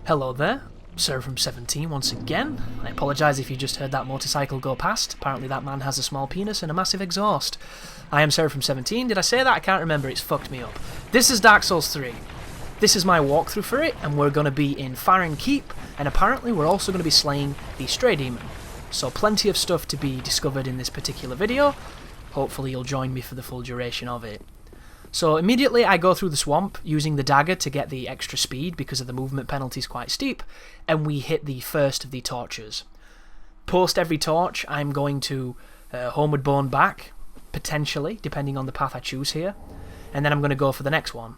Hello there, Sir from 17 once again. I apologise if you just heard that motorcycle go past. Apparently that man has a small penis and a massive exhaust. I am Sir from 17. Did I say that? I can't remember. It's fucked me up. This is Dark Souls 3. This is my walkthrough for it, and we're going to be in Farron Keep, and apparently we're also going to be slaying the Stray Demon. So plenty of stuff to be discovered in this particular video. Hopefully you'll join me for the full duration of it. So immediately I go through the swamp using the dagger to get the extra speed because of the movement penalty is quite steep, and we hit the first of the torches. Post every torch I'm going to Homeward Bone back, potentially, depending on the path I choose here, and then I'm going to go for the next one.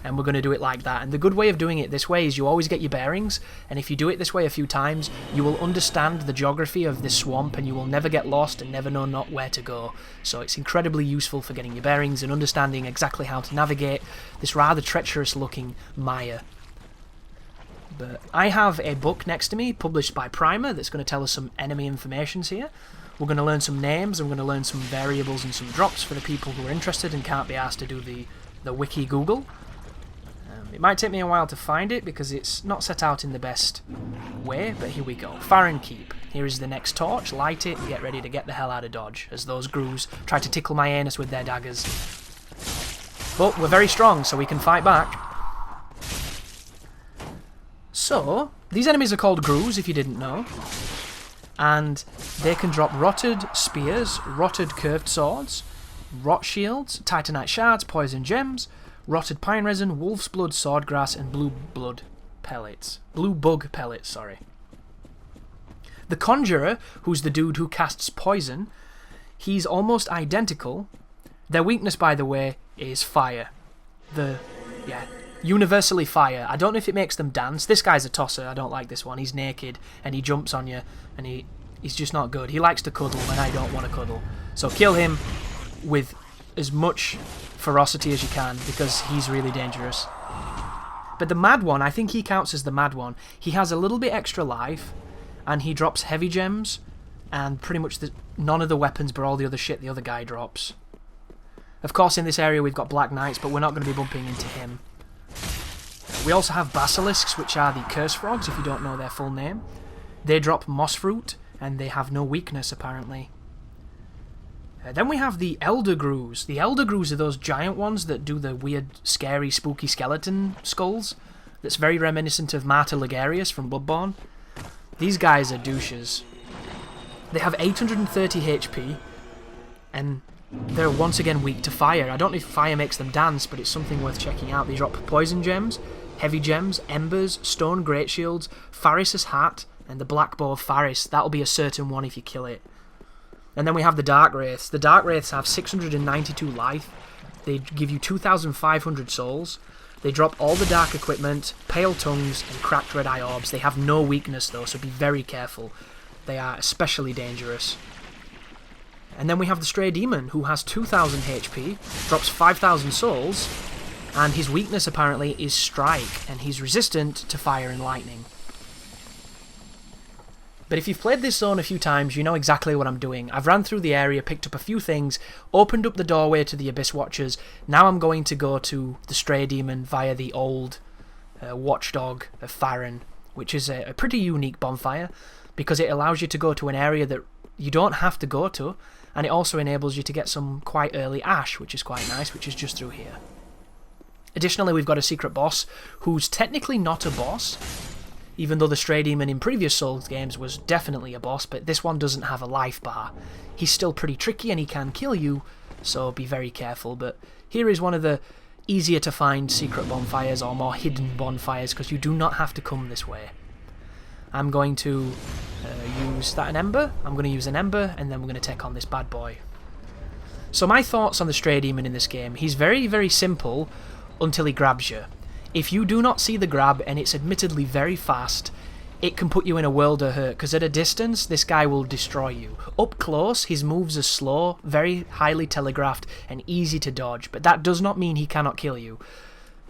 And we're going to do it like that. And the good way of doing it this way is you always get your bearings, and if you do it this way a few times, you will understand the geography of this swamp and you will never get lost and never know not where to go. So it's incredibly useful for getting your bearings and understanding exactly how to navigate this rather treacherous looking mire. But I have a book next to me published by Primer that's going to tell us some enemy informations here. We're going to learn some names, I'm going to learn some variables and some drops for the people who are interested and can't be asked to do the wiki Google. It might take me a while to find it because it's not set out in the best way, but here we go. Farron Keep. Here is the next torch. Light it and get ready to get the hell out of Dodge as those grooves try to tickle my anus with their daggers. But we're very strong, so we can fight back. So, these enemies are called grooves, if you didn't know. And they can drop rotted spears, rotted curved swords, rot shields, titanite shards, poison gems, rotted pine resin, wolf's blood, swordgrass, and blue bug pellets, sorry. The Conjurer, who's the dude who casts poison, he's almost identical. Their weakness, by the way, is fire. Universally fire. I don't know if it makes them dance. This guy's a tosser. I don't like this one. He's naked, and he jumps on you, and he's just not good. He likes to cuddle, and I don't want to cuddle. So kill him with as much ferocity as you can, because he's really dangerous. But the mad one, I think he counts as the mad one. He has a little bit extra life, and he drops heavy gems, and pretty much none of the weapons but all the other shit the other guy drops. Of course in this area we've got Black Knights, but we're not going to be bumping into him. We also have Basilisks, which are the Curse Frogs, if you don't know their full name. They drop moss fruit, and they have no weakness apparently. Then we have the Elder Grooves. The Elder Grooves are those giant ones that do the weird, scary, spooky skeleton skulls. That's very reminiscent of Martyr Ligarius from Bloodborne. These guys are douches. They have 830 HP, and they're once again weak to fire. I don't know if fire makes them dance, but it's something worth checking out. They drop poison gems, heavy gems, embers, stone great shields, Faris's hat, and the black bow of Faris. That'll be a certain one if you kill it. And then we have the Dark Wraiths. The Dark Wraiths have 692 life. They give you 2,500 souls. They drop all the dark equipment, pale tongues, and cracked red eye orbs. They have no weakness though, so be very careful. They are especially dangerous. And then we have the Stray Demon, who has 2,000 HP, drops 5,000 souls, and his weakness apparently is strike, and he's resistant to fire and lightning. But if you've played this zone a few times, you know exactly what I'm doing. I've ran through the area, picked up a few things, opened up the doorway to the Abyss Watchers. Now I'm going to go to the Stray Demon via the old watchdog of Farron, which is a pretty unique bonfire, because it allows you to go to an area that you don't have to go to, and it also enables you to get some quite early ash, which is quite nice, which is just through here. Additionally, we've got a secret boss, who's technically not a boss, even though the Stray Demon in previous Souls games was definitely a boss, but this one doesn't have a life bar. He's still pretty tricky and he can kill you, so be very careful. But here is one of the easier to find secret bonfires or more hidden bonfires, because you do not have to come this way. I'm going to use an ember, and then we're going to take on this bad boy. So my thoughts on the Stray Demon in this game: he's very, very simple until he grabs you. If you do not see the grab, and it's admittedly very fast, it can put you in a world of hurt, because at a distance, this guy will destroy you. Up close, his moves are slow, very highly telegraphed, and easy to dodge, but that does not mean he cannot kill you.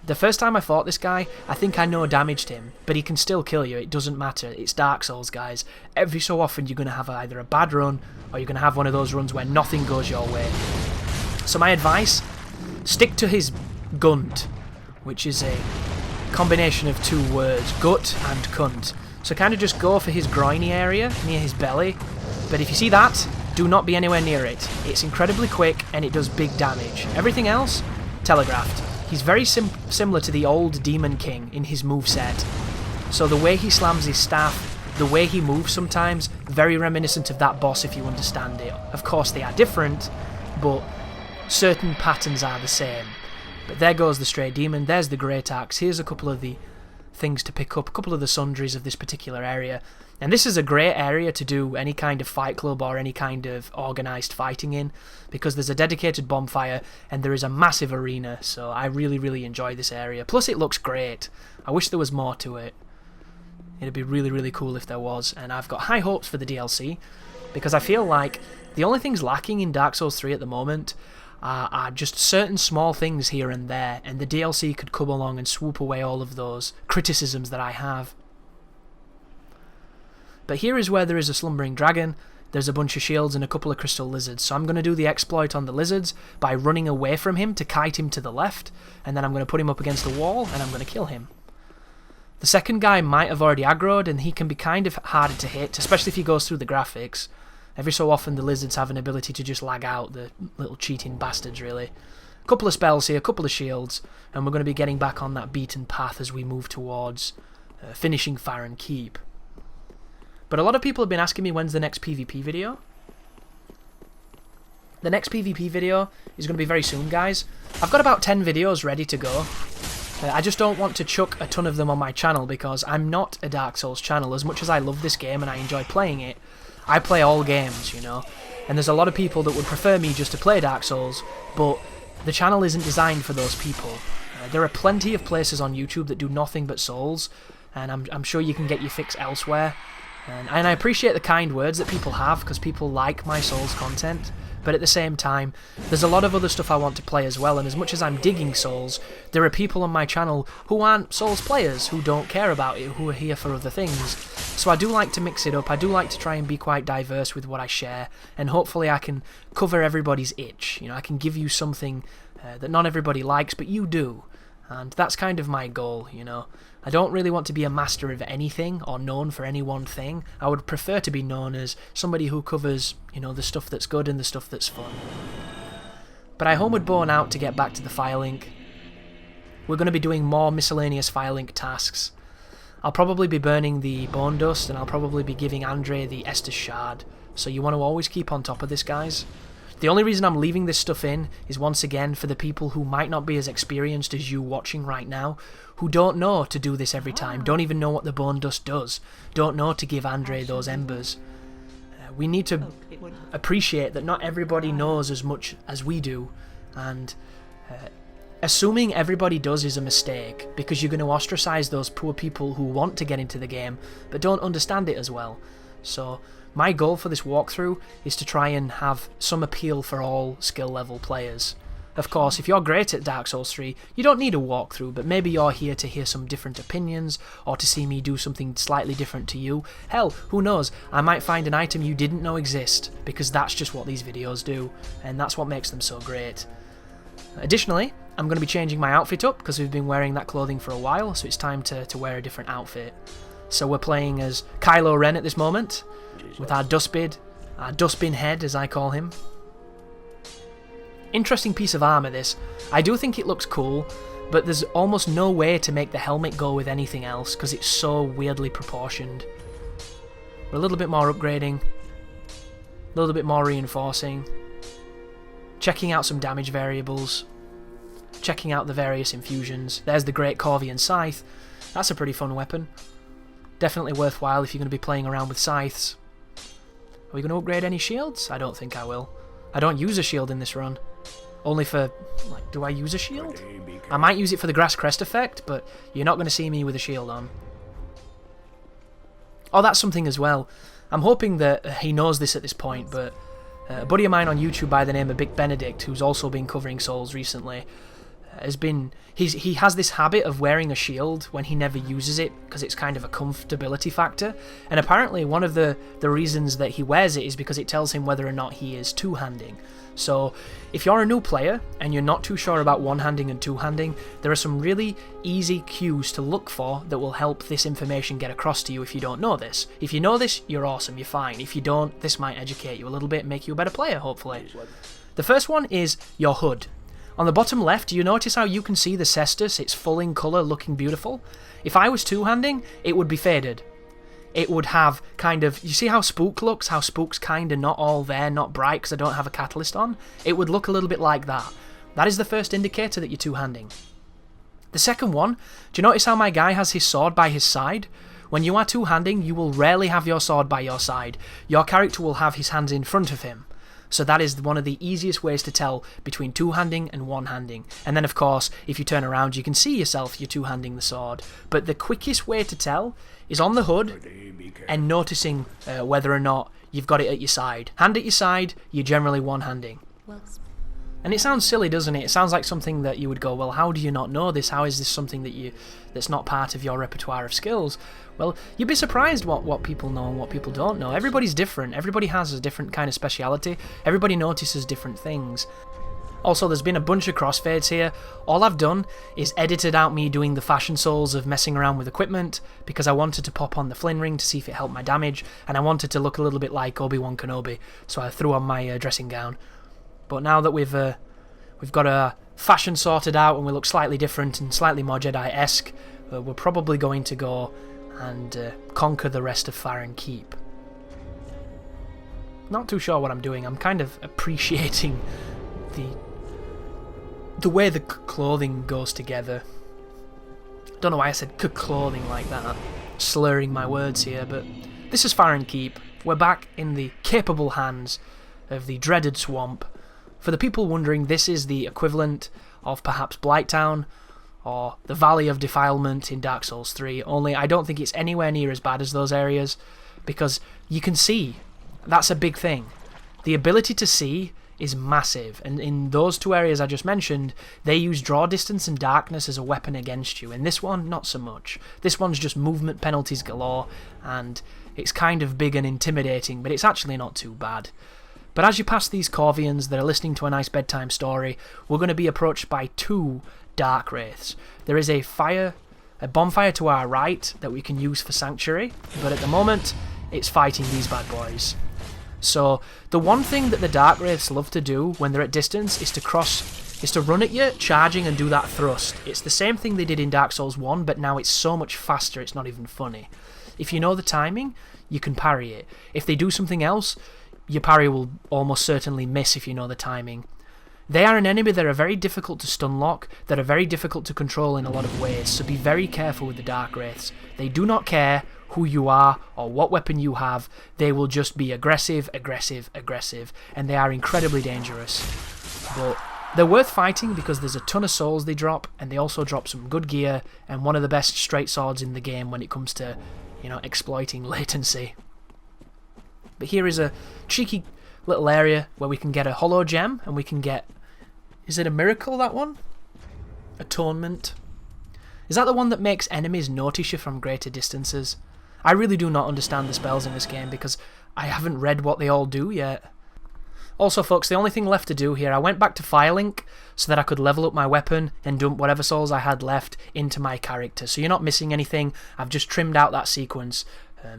The first time I fought this guy, I think I no-damaged him, but he can still kill you, it doesn't matter. It's Dark Souls, guys. Every so often you're going to have either a bad run, or you're going to have one of those runs where nothing goes your way. So my advice, stick to his gunt, which is a combination of two words, gut and cunt. So kind of just go for his groiny area, near his belly. But if you see that, do not be anywhere near it. It's incredibly quick and it does big damage. Everything else, telegraphed. He's very similar to the old Demon King in his moveset. So the way he slams his staff, the way he moves sometimes, very reminiscent of that boss if you understand it. Of course they are different, but certain patterns are the same. But there goes the Stray Demon, there's the Great Axe, here's a couple of the things to pick up, a couple of the sundries of this particular area. And this is a great area to do any kind of fight club or any kind of organised fighting in, because there's a dedicated bonfire and there is a massive arena, so I really, really enjoy this area. Plus it looks great. I wish there was more to it. It'd be really, really cool if there was, and I've got high hopes for the DLC, because I feel like the only things lacking in Dark Souls 3 at the moment are just certain small things here and there, and the DLC could come along and swoop away all of those criticisms that I have. But here is where there is a slumbering dragon, there's a bunch of shields and a couple of crystal lizards, so I'm going to do the exploit on the lizards by running away from him to kite him to the left, and then I'm going to put him up against a wall and I'm going to kill him. The second guy might have already aggroed, and he can be kind of harder to hit, especially if he goes through the graphics. Every so often the lizards have an ability to just lag out, the little cheating bastards really. A couple of spells here, a couple of shields, and we're going to be getting back on that beaten path as we move towards finishing Farron Keep. But a lot of people have been asking me when's the next PvP video. The next PvP video is going to be very soon, guys. I've got about 10 videos ready to go. I just don't want to chuck a ton of them on my channel because I'm not a Dark Souls channel. As much as I love this game and I enjoy playing it, I play all games, you know. And there's a lot of people that would prefer me just to play Dark Souls, but the channel isn't designed for those people. There are plenty of places on YouTube that do nothing but Souls, and I'm sure you can get your fix elsewhere. And I appreciate the kind words that people have, because people like my Souls content, but at the same time, there's a lot of other stuff I want to play as well, and as much as I'm digging Souls, there are people on my channel who aren't Souls players, who don't care about it, who are here for other things. So I do like to mix it up, I do like to try and be quite diverse with what I share, and hopefully I can cover everybody's itch. You know, I can give you something that not everybody likes, but you do. And that's kind of my goal, you know. I don't really want to be a master of anything or known for any one thing. I would prefer to be known as somebody who covers, you know, the stuff that's good and the stuff that's fun. But I homeward borne out to get back to the Firelink. We're going to be doing more miscellaneous Firelink tasks. I'll probably be burning the Bone Dust, and I'll probably be giving Andre the Estus Shard. So you want to always keep on top of this, guys. The only reason I'm leaving this stuff in is once again for the people who might not be as experienced as you watching right now, who don't know to do this every time, don't even know what the Bone Dust does, don't know to give Andre those embers. We need to appreciate that not everybody knows as much as we do, and assuming everybody does is a mistake, because you're going to ostracize those poor people who want to get into the game but don't understand it as well. So my goal for this walkthrough is to try and have some appeal for all skill level players. Of course, if you're great at Dark Souls 3, you don't need a walkthrough, but maybe you're here to hear some different opinions, or to see me do something slightly different to you. Hell, who knows, I might find an item you didn't know exist, because that's just what these videos do, and that's what makes them so great. Additionally, I'm going to be changing my outfit up, because we've been wearing that clothing for a while, so it's time to wear a different outfit. So we're playing as Kylo Ren at this moment, with our dustbin head as I call him. Interesting piece of armour this. I do think it looks cool, but there's almost no way to make the helmet go with anything else because it's so weirdly proportioned. We're a little bit more upgrading, a little bit more reinforcing, checking out some damage variables, checking out the various infusions. There's the Great Corvian Scythe. That's a pretty fun weapon. Definitely worthwhile if you're going to be playing around with scythes. Are we going to upgrade any shields? I don't think I will. I don't use a shield in this run. Only for, like, do I use a shield? I might use it for the Grass Crest effect, but you're not going to see me with a shield on. Oh, that's something as well. I'm hoping that he knows this at this point, but a buddy of mine on YouTube by the name of Big Benedict, who's also been covering Souls recently, he has this habit of wearing a shield when he never uses it because it's kind of a comfortability factor, and apparently one of the reasons that he wears it is because it tells him whether or not he is two-handing. So if you're a new player and you're not too sure about one-handing and two-handing, there are some really easy cues to look for that will help this information get across to you if you don't know this. If you know this, you're awesome, you're fine. If you don't, this might educate you a little bit and make you a better player, hopefully. The first one is your HUD. On the bottom left, do you notice how you can see the cestus? It's full in colour, looking beautiful. If I was two-handing, it would be faded. It would have kind of... You see how Spook looks? How Spook's kind of not all there, not bright because I don't have a catalyst on? It would look a little bit like that. That is the first indicator that you're two-handing. The second one, do you notice how my guy has his sword by his side? When you are two-handing, you will rarely have your sword by your side. Your character will have his hands in front of him. So that is one of the easiest ways to tell between two-handing and one-handing. And then, of course, if you turn around, you can see yourself, you're two-handing the sword. But the quickest way to tell is on the HUD and noticing whether or not you've got it at your side. Hand at your side, you're generally one-handing. And it sounds silly, doesn't it? It sounds like something that you would go, well, how do you not know this? How is this something that's not part of your repertoire of skills? Well, you'd be surprised what people know and what people don't know. Everybody's different. Everybody has a different kind of speciality. Everybody notices different things. Also, there's been a bunch of crossfades here. All I've done is edited out me doing the fashion souls of messing around with equipment because I wanted to pop on the Flynn ring to see if it helped my damage, and I wanted to look a little bit like Obi-Wan Kenobi, so I threw on my dressing gown. But now that we've got a fashion sorted out and we look slightly different and slightly more Jedi-esque, we're probably going to go and conquer the rest of Farron Keep. Not too sure what I'm doing. I'm kind of appreciating the way the clothing goes together. Don't know why I said clothing like that, slurring my words here, but this is Farron Keep. We're back in the capable hands of the dreaded swamp. For the people wondering, this is the equivalent of perhaps Blighttown or the Valley of Defilement in Dark Souls 3, only I don't think it's anywhere near as bad as those areas, because you can see. That's a big thing. The ability to see is massive, and in those two areas I just mentioned, they use draw distance and darkness as a weapon against you. In this one, not so much. This one's just movement penalties galore, and it's kind of big and intimidating, but it's actually not too bad. But as you pass these Corvians that are listening to a nice bedtime story, we're going to be approached by two dark wraiths. There is a bonfire to our right that we can use for sanctuary, but at the moment it's fighting these bad boys. So the one thing that the dark wraiths love to do when they're at distance is to run at you, charging and do that thrust. It's the same thing they did in Dark Souls 1, but now it's so much faster it's not even funny. If you know the timing, you can parry it. If they do something else, your parry will almost certainly miss if you know the timing. They are an enemy that are very difficult to stun lock, that are very difficult to control in a lot of ways, so be very careful with the Dark Wraiths. They do not care who you are or what weapon you have, they will just be aggressive, aggressive, aggressive, and they are incredibly dangerous. But they're worth fighting because there's a ton of souls they drop, and they also drop some good gear, and one of the best straight swords in the game when it comes to, exploiting latency. But here is a cheeky little area where we can get a hollow gem, and we can get... Is it a miracle, that one? Atonement. Is that the one that makes enemies notice you from greater distances? I really do not understand the spells in this game because I haven't read what they all do yet. Also, folks, the only thing left to do here, I went back to Firelink so that I could level up my weapon and dump whatever souls I had left into my character. So you're not missing anything. I've just trimmed out that sequence.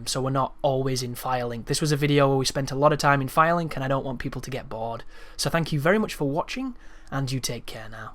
So we're not always in Firelink. This was a video where we spent a lot of time in Firelink and I don't want people to get bored. So thank you very much for watching, and you take care now.